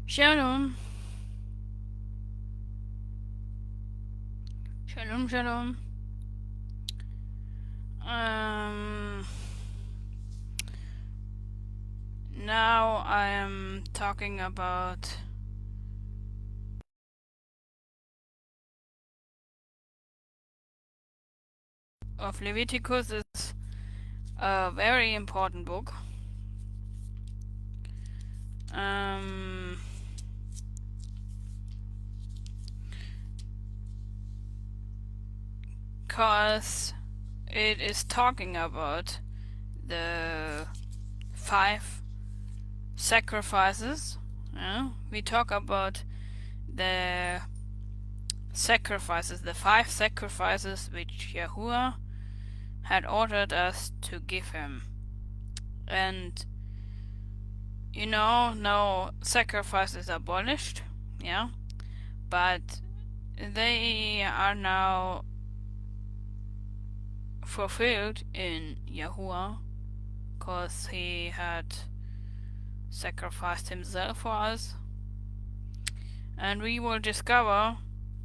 Shalom. Shalom, shalom. Um, Now I am talking about of Leviticus. Is a very important book. Um, cause it is talking about the 5 sacrifices. Yeah? We talk about the sacrifices, the 5 sacrifices which Yahuwah had ordered us to give him. And no sacrifice is abolished, yeah, but they are now fulfilled in Yahuwah, because he had sacrificed himself for us, and we will discover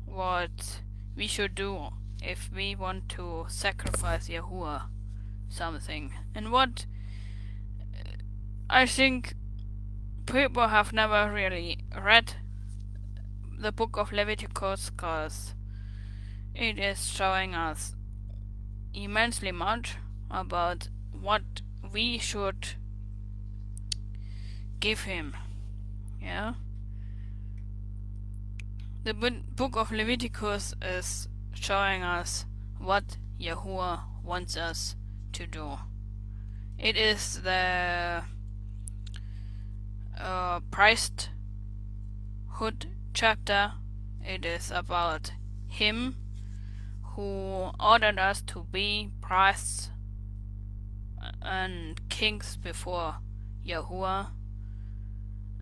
what we should do if we want to sacrifice Yahuwah something, and what I think people have never really read the book of Leviticus, because it is showing us immensely much about what we should give him. Yeah? The book of Leviticus is showing us what Yahuwah wants us to do. It is the priesthood chapter. It is about him who ordered us to be priests and kings before Yahuwah,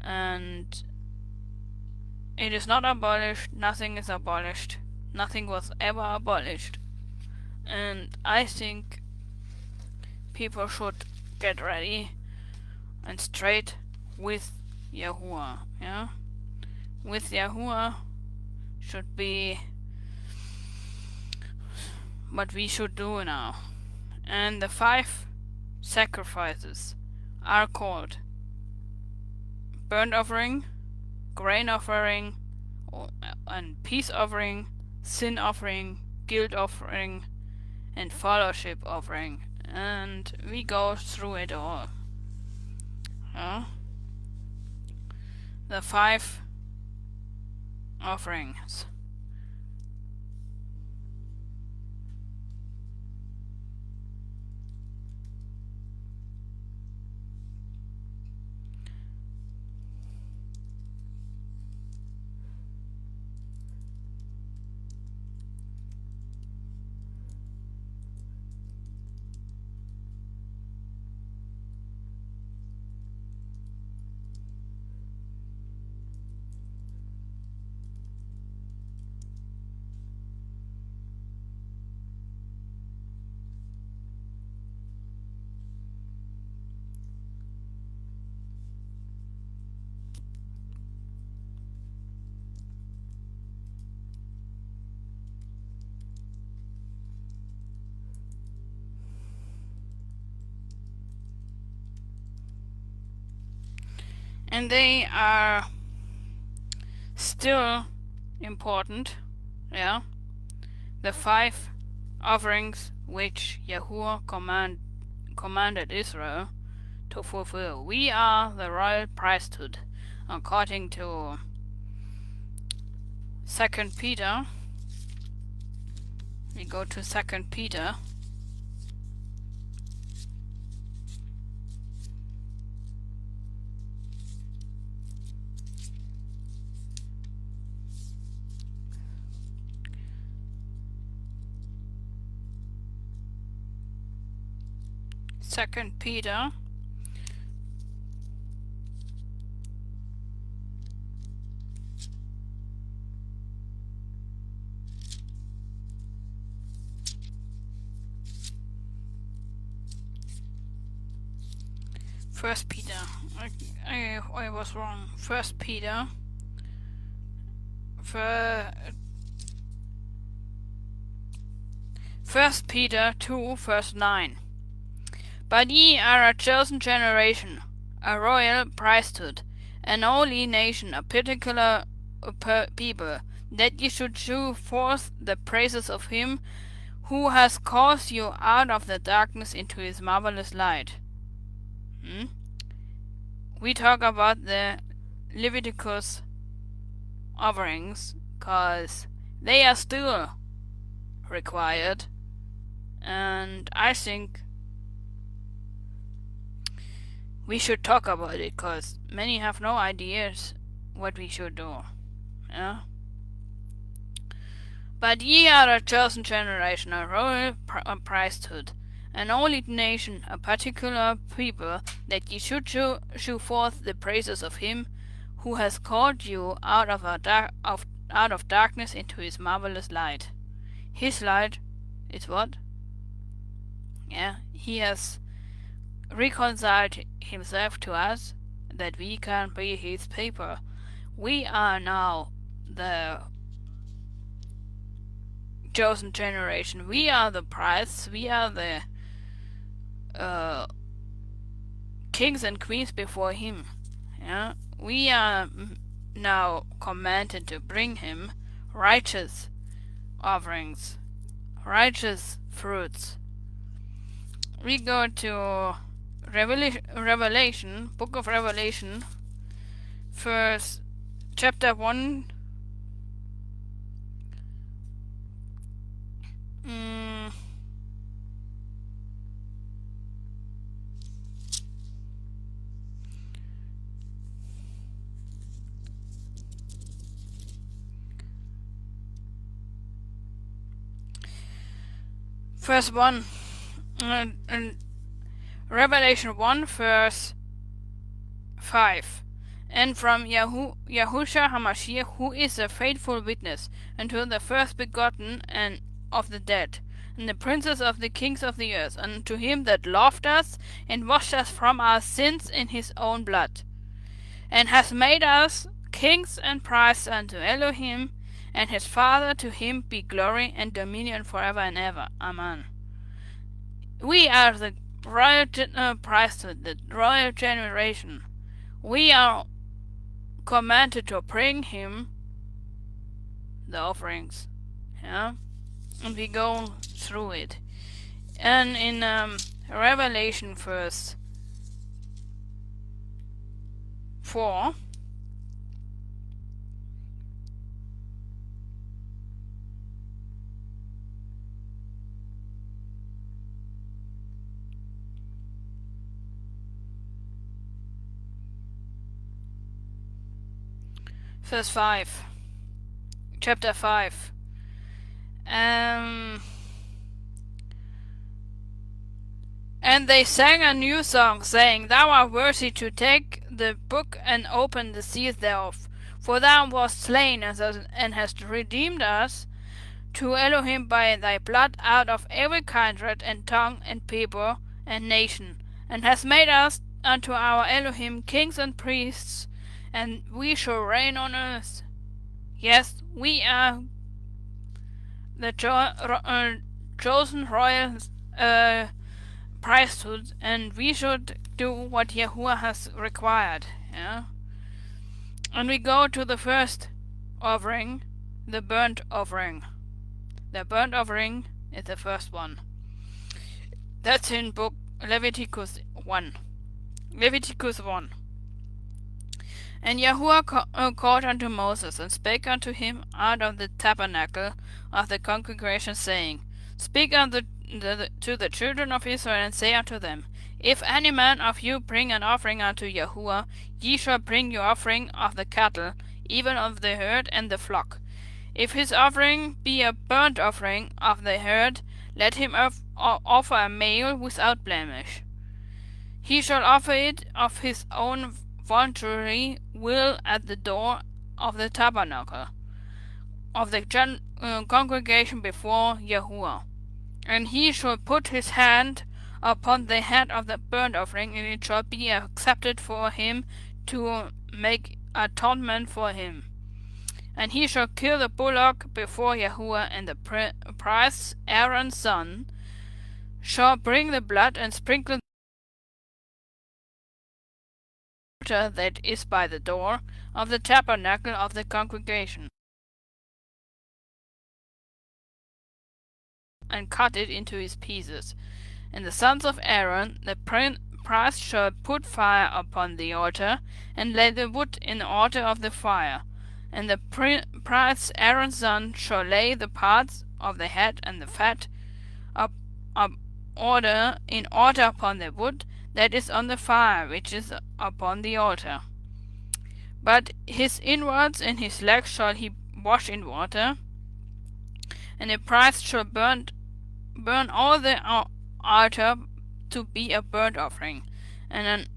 and it is not abolished. Nothing is abolished. Nothing was ever abolished, and I think people should get ready and straight with Yahuwah. Yeah, with Yahuwah should be what we should do now. And the 5 sacrifices are called burnt offering, grain offering, and peace offering, sin offering, guilt offering, and fellowship offering. And we go through it all. The 5 offerings. And they are still important, yeah. The 5 offerings which Yahuwah commanded Israel to fulfill. We are the royal priesthood, according to 2 Peter. We go to 2 Peter. Second Peter First Peter. I was wrong. First Peter. First Peter 2, verse 9. But ye are a chosen generation, a royal priesthood, an holy nation, a particular people, that ye should shew forth the praises of him who has called you out of the darkness into his marvelous light. We talk about the Leviticus offerings because they are still required, and I think we should talk about it because many have no ideas what we should do. Yeah? But ye are a chosen generation, a royal priesthood, an holy nation, a particular people, that ye should shew forth the praises of him who has called you out of darkness into his marvelous light. His light is what? Yeah, he has reconciled himself to us, that we can be his people. We are now the chosen generation. We are the priests. We are the kings and queens before him. Yeah, we are now commanded to bring him righteous offerings, righteous fruits. We go to Revelation, book of Revelation, first chapter 1. Verse 1. Revelation 1, verse 5. And from Yahushua HaMashiach, who is a faithful witness, unto the first begotten and of the dead, and the princes of the kings of the earth, and to him that loved us, and washed us from our sins in his own blood, and has made us kings and priests unto Elohim and his Father. To him be glory and dominion forever and ever. Amen. We are the royal priesthood, the royal generation. We are commanded to bring him the offerings. Yeah? And we go through it. And in Revelation verse 4, verse 5, chapter 5. And they sang a new song, saying, Thou art worthy to take the book and open the seals thereof. For thou wast slain and hast redeemed us to Elohim by thy blood out of every kindred and tongue and people and nation, and hast made us unto our Elohim kings and priests, and we shall reign on earth. Yes, we are the chosen royal priesthood, and we should do what Yahuwah has required. Yeah? And we go to the first offering, the burnt offering. The burnt offering is the first one. That's in book Leviticus 1. Leviticus 1. And Yahuwah called unto Moses, and spake unto him out of the tabernacle of the congregation, saying, Speak unto to the children of Israel, and say unto them, If any man of you bring an offering unto Yahuwah, ye shall bring your offering of the cattle, even of the herd and the flock. If his offering be a burnt offering of the herd, let him offer a male without blemish. He shall offer it of his own voluntary will at the door of the tabernacle of the congregation before Yahuwah. And he shall put his hand upon the head of the burnt offering, and it shall be accepted for him to make atonement for him. And he shall kill the bullock before Yahuwah, and the priest Aaron's son shall bring the blood and sprinkle the water that is by the door of the tabernacle of the congregation, and cut it into his pieces. And the sons of Aaron, the priest, shall put fire upon the altar, and lay the wood in order of the fire. And the priest Aaron's son shall lay the parts of the head and the fat in order upon the wood that is on the fire, which is upon the altar. But his inwards and his legs shall he wash in water, and the priest shall burn all the altar to be a burnt offering, and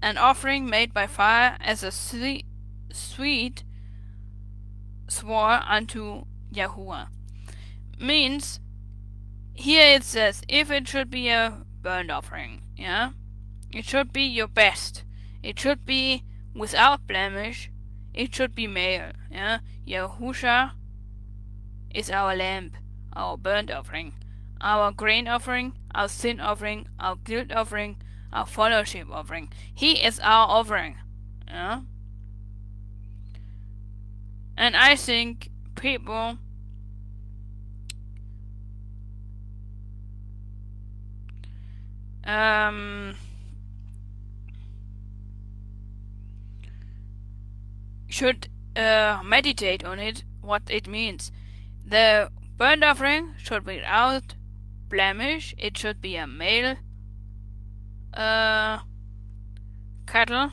an offering made by fire as a sweet swore unto Yahuwah. Means, here it says, if it should be a burnt offering, it should be your best. It should be without blemish. It should be male, Yahusha is our lamb, our burnt offering, our grain offering, our sin offering, our guilt offering, our fellowship offering. He is our offering, And I think people should meditate on it, what it means. The burnt offering should be without blemish. It should be a male cattle,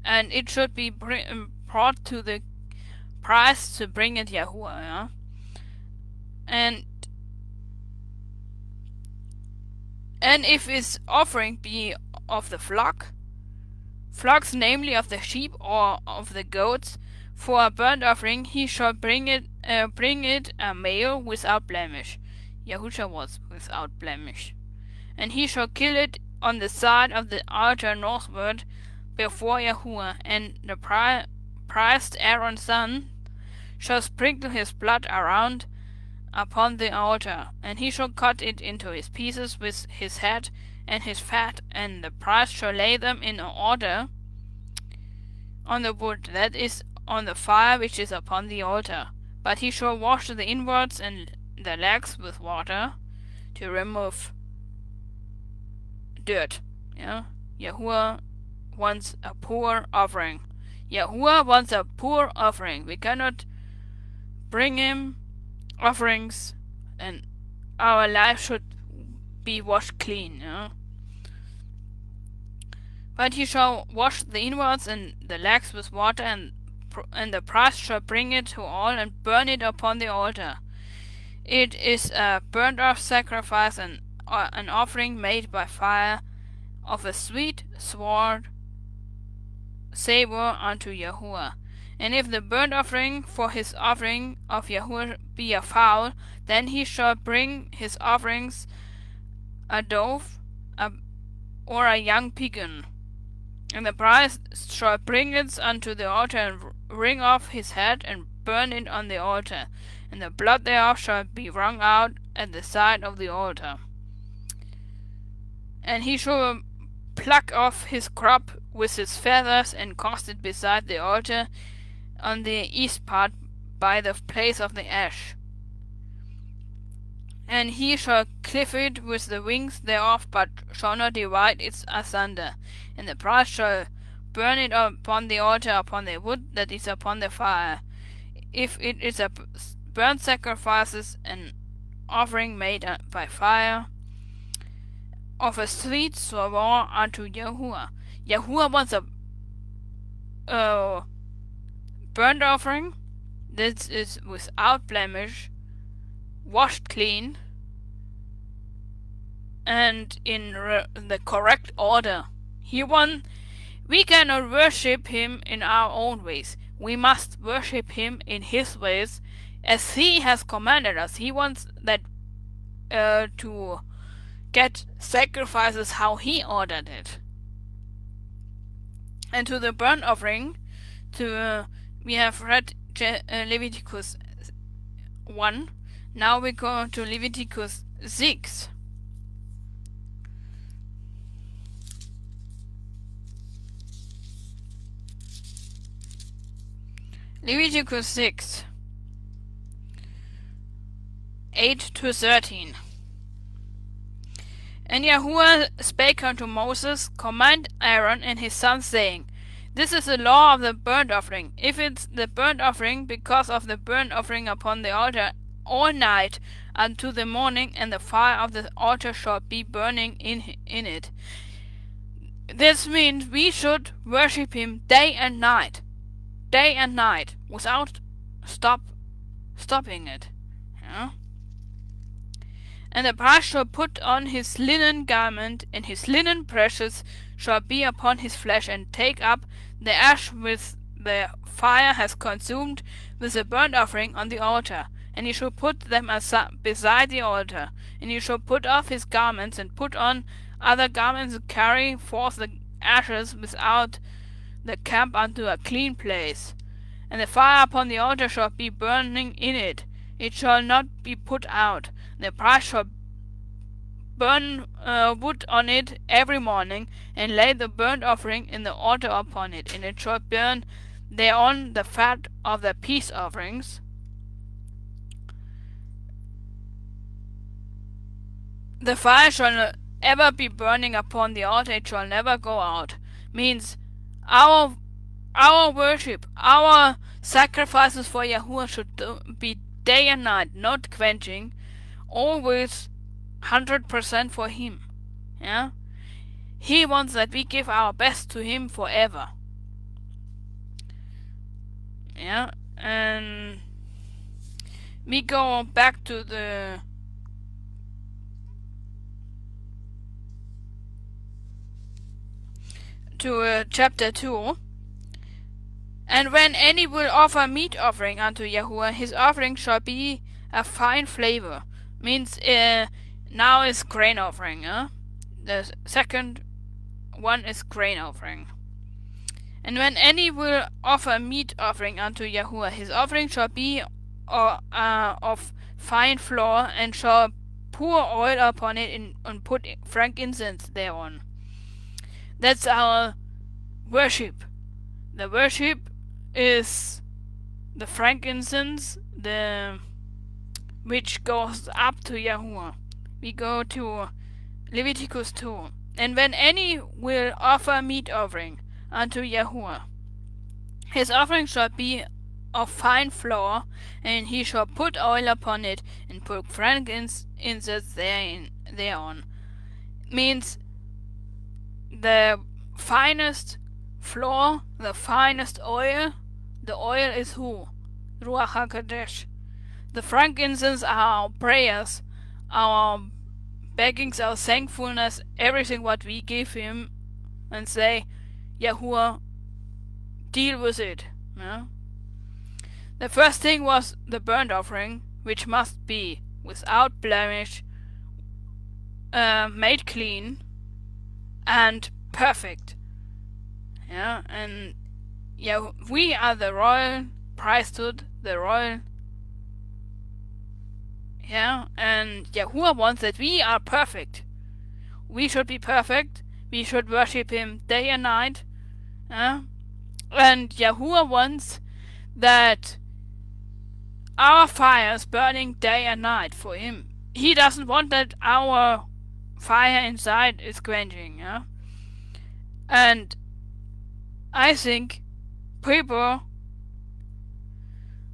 and it should be brought to the priest to bring it Yahuwah, and if his offering be of the flocks, namely of the sheep or of the goats, for a burnt offering, he shall bring it a male without blemish. Yahusha was without blemish. And he shall kill it on the side of the altar northward before Yahuwah, and the priest Aaron's son shall sprinkle his blood around upon the altar, and he shall cut it into his pieces with his head and his fat, and the priest shall lay them in order on the wood that is on the fire which is upon the altar. But he shall wash the inwards and the legs with water to remove dirt. Yahuwah wants a poor offering. Yahuwah wants a poor offering. We cannot bring him offerings, and our life should be washed clean. But he shall wash the inwards and the legs with water, and the priest shall bring it to all and burn it upon the altar. It is a burnt-off sacrifice and an offering made by fire of a sweet sword savor unto Yahuwah. And if the burnt offering for his offering of Yahuwah be a fowl, then he shall bring his offerings a dove or a young pigeon. And the priest shall bring it unto the altar, and wring off his head, and burn it on the altar. And the blood thereof shall be wrung out at the side of the altar. And he shall pluck off his crop with his feathers, and cast it beside the altar on the east part by the place of the ash. And he shall cleave it with the wings thereof, but shall not divide it asunder. And the priest shall burn it upon the altar upon the wood that is upon the fire. If it is a burnt sacrifices, an offering made by fire, of a sweet savour unto Yahuwah. Yahuwah wants a burnt offering. This is without blemish, washed clean, and in the correct order. We cannot worship him in our own ways. We must worship him in his ways, as he has commanded us. He wants that to get sacrifices how he ordered it. And to the burnt offering, we have read Leviticus 1. Now we go to Leviticus 6. Leviticus 6, 8 to 13. And Yahuwah spake unto Moses, Command Aaron and his sons, saying, This is the law of the burnt offering. If it's the burnt offering, because of the burnt offering upon the altar all night unto the morning, and the fire of the altar shall be burning in it. This means we should worship him day and night, without stopping it. Yeah? And the priest shall put on his linen garment, and his linen precious shall be upon his flesh, and take up the ash which the fire has consumed with the burnt offering on the altar, and he shall put them beside the altar. And he shall put off his garments, and put on other garments, and carry forth the ashes without the camp unto a clean place. And the fire upon the altar shall be burning in it, it shall not be put out. The priest shall burn wood on it every morning, and lay the burnt offering in the altar upon it, and it shall burn thereon the fat of the peace offerings. The fire shall not ever be burning upon the altar, it shall never go out. Means our worship, our sacrifices for Yahuwah should be day and night, not quenching, always 100% for him. Yeah? He wants that we give our best to him forever. Yeah? And we go back to the chapter 2. And when any will offer meat offering unto Yahuwah, his offering shall be a fine flavor. Means now is grain offering. The second one is grain offering. And when any will offer meat offering unto Yahuwah, his offering shall be of fine flour, and shall pour oil upon it, and put frankincense thereon. That's our worship. The worship is the frankincense, which goes up to Yahuwah. We go to Leviticus 2. And when any will offer meat offering unto Yahuwah, his offering shall be of fine flour, and he shall put oil upon it, and put frankincense thereon. Means the finest flour, the finest oil. The oil is who? Ruach HaKodesh. The frankincense are our prayers, our beggings, our thankfulness, everything what we give him, and say, Yahuwah, deal with it. Yeah? The first thing was the burnt offering, which must be without blemish, made clean, and perfect. Yeah, and we are the royal priesthood, the royal. Yeah, and Yahuwah wants that we are perfect. We should be perfect. We should worship him day and night. Yeah, and Yahuwah wants that our fire is burning day and night for him. He doesn't want that our fire inside is quenching. Yeah, and I think people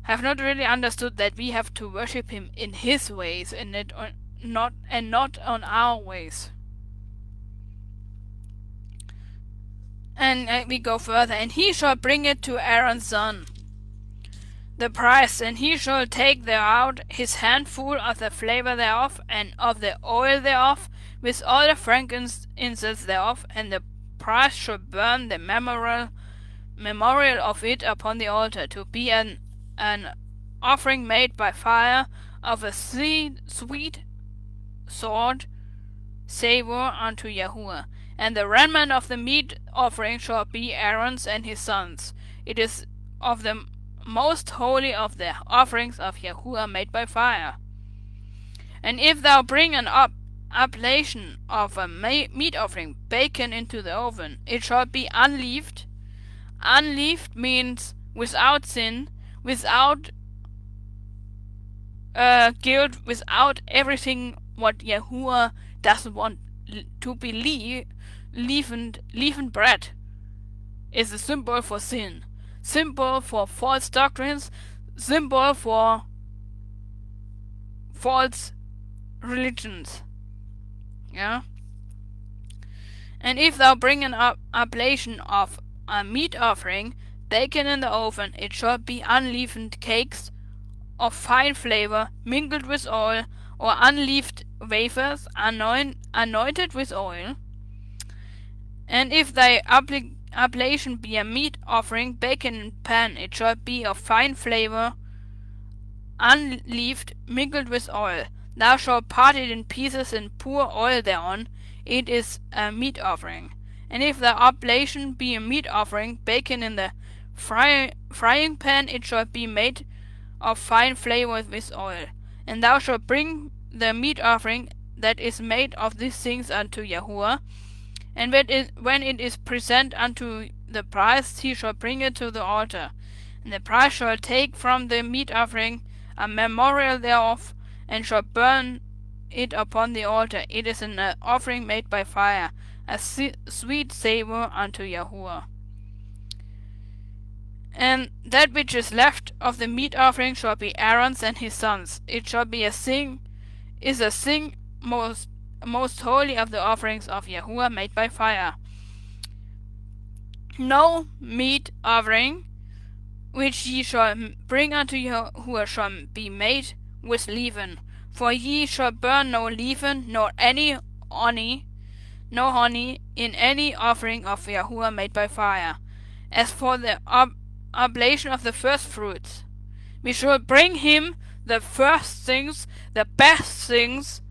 have not really understood that we have to worship him in his ways, and not on our ways. And we go further. And he shall bring it to Aaron's son, the priest, and he shall take thereout his handful of the flavor thereof, and of the oil thereof, with all the frankincense thereof, and the priest shall burn the memorial of it upon the altar, to be an offering made by fire of a sweet savour unto Yahuwah. And the remnant of the meat offering shall be Aaron's and his sons. It is of the most holy of the offerings of Yahuwah made by fire. And if thou bring an oblation of a meat offering bacon into the oven, it shall be unleavened. Unleavened means without sin, without guilt, without everything what Yahuwah doesn't want to be leavened. Leavened bread is a symbol for sin, symbol for false doctrines, symbol for false religions. Yeah. And if thou bring an oblation of a meat offering bacon in the oven, it shall be unleavened cakes of fine flavor, mingled with oil, or unleavened wafers, anointed with oil. And if thy oblation be a meat offering bacon in pan, it shall be of fine flavor, unleavened, mingled with oil. Thou shalt part it in pieces and pour oil thereon. It is a meat offering. And if the oblation be a meat offering bacon in the frying pan, it shall be made of fine flavor with oil. And thou shalt bring the meat offering that is made of these things unto Yahuwah. And when it is present unto the priest, he shall bring it to the altar. And the priest shall take from the meat offering a memorial thereof, and shall burn it upon the altar. It is an offering made by fire, a sweet savor unto Yahuwah. And that which is left of the meat offering shall be Aaron's and his sons. It shall be most holy of the offerings of Yahuwah made by fire. No meat offering which ye shall bring unto Yahuwah shall be made with leaven. For ye shall burn no leaven, nor any honey, no honey, in any offering of Yahuwah made by fire. As for the oblation of the first fruits, we shall bring him the first things, the best things,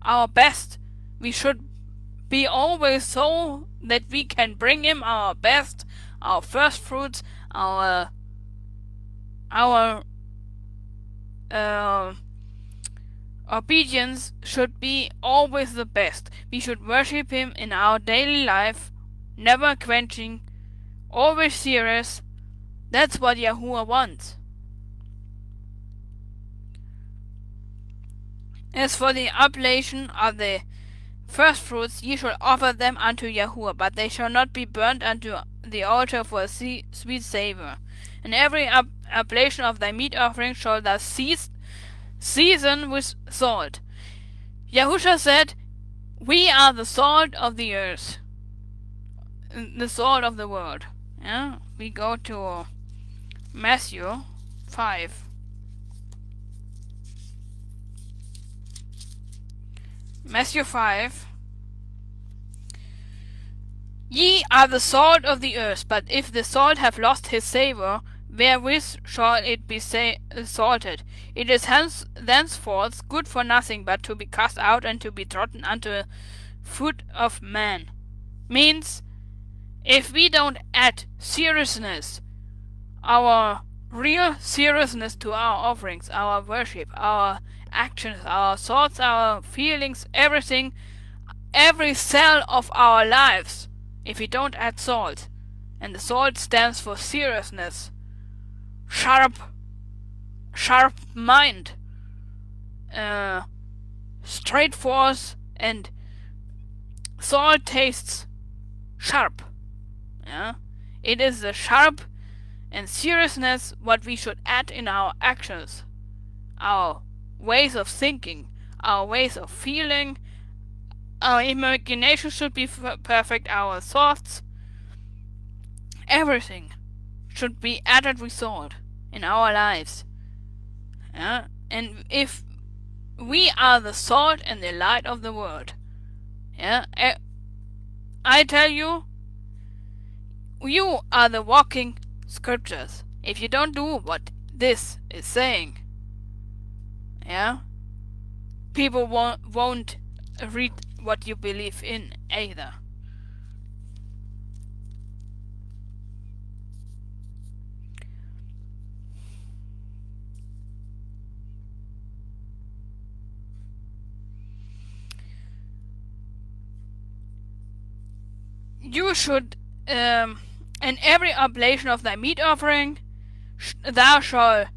our best. We should be always so that we can bring him our best, our first fruits, our obedience should be always the best. We should worship him in our daily life, never quenching, always serious. That's what Yahuwah wants. As for the oblation of the first fruits, ye shall offer them unto Yahuwah, but they shall not be burnt unto the altar for a sweet savour. And every oblation of thy meat offering shall thou season with salt. Yahusha said, we are the salt of the earth, the salt of the world. Yeah? We go to Matthew 5. Matthew 5. Ye are the salt of the earth, but if the salt have lost his savour, wherewith shall it be salted? It is thenceforth good for nothing, but to be cast out and to be trodden under foot of man. Means, if we don't add seriousness, our real seriousness to our offerings, our worship, our actions, our thoughts, our feelings, everything, every cell of our lives, if we don't add salt, and the salt stands for seriousness, sharp mind, straight force, and salt tastes sharp. Yeah? It is the sharp and seriousness what we should add in our actions, our ways of thinking, our ways of feeling. Our imagination should be perfect, our thoughts, everything should be added with salt in our lives. Yeah? And if we are the salt and the light of the world, yeah, I tell you, you are the walking scriptures. If you don't do what this is saying, yeah, people won't read what you believe in either. you should, in every oblation of thy meat offering, thou shalt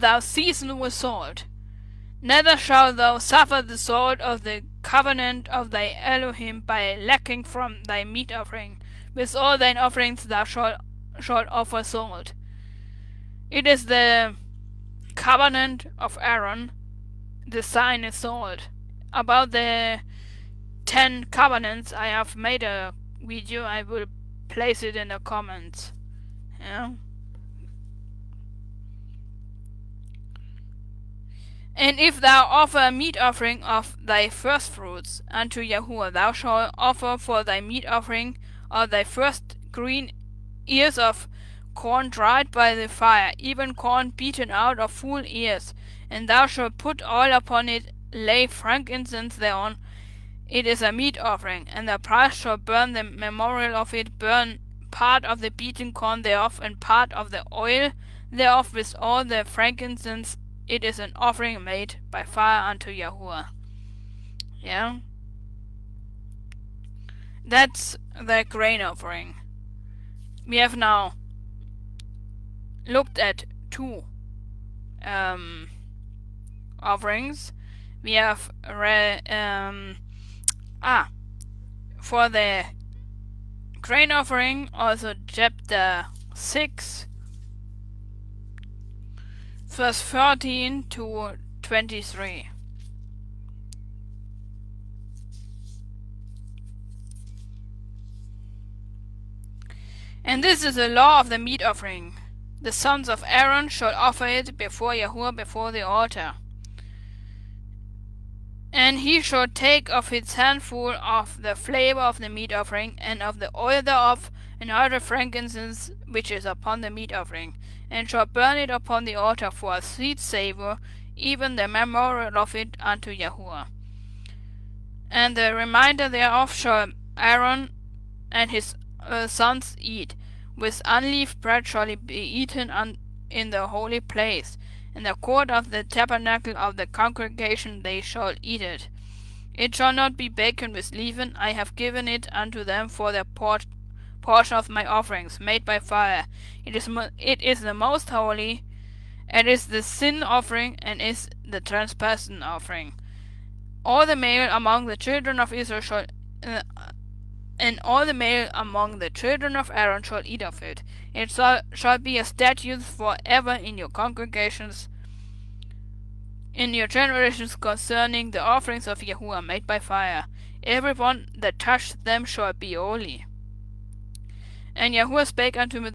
thou season with salt. Neither shalt thou suffer the salt of the covenant of thy Elohim by lacking from thy meat offering. With all thine offerings thou shalt offer salt. It is the covenant of Aaron. The sign is salt. About the 10 covenants, I have made a video. I will place it in the comments. Yeah. And if thou offer a meat offering of thy firstfruits unto Yahuwah, thou shalt offer for thy meat offering of thy first green ears of corn dried by the fire, even corn beaten out of full ears. And thou shalt put oil upon it, lay frankincense thereon. It is a meat offering, and the priest shall burn the memorial of it, burn part of the beaten corn thereof, and part of the oil thereof with all the frankincense. It is an offering made by fire unto Yahuwah. Yeah? That's the grain offering. We have now looked at 2 offerings. We have for the grain offering, also chapter 6 verse 13 to 23. And this is the law of the meat offering. The sons of Aaron shall offer it before Yahuwah, before the altar. And he shall take of his handful of the flavor of the meat offering, and of the oil thereof, and of the frankincense which is upon the meat offering, and shall burn it upon the altar for a sweet savour, even the memorial of it unto Yahuwah. And the remainder thereof shall Aaron and his sons eat. With unleavened bread shall it be eaten in the holy place. In the court of the tabernacle of the congregation they shall eat it. It shall not be baked with leaven. I have given it unto them for their portion of my offerings, made by fire. It is the most holy. It is the sin offering, and is the trespass offering. All the male among the children of Israel shall, and all the male among the children of Aaron shall eat of it. It shall be a statute forever in your congregations, in your generations, concerning the offerings of Yahuwah made by fire. Every one that touched them shall be holy. And Yahuwah spake unto me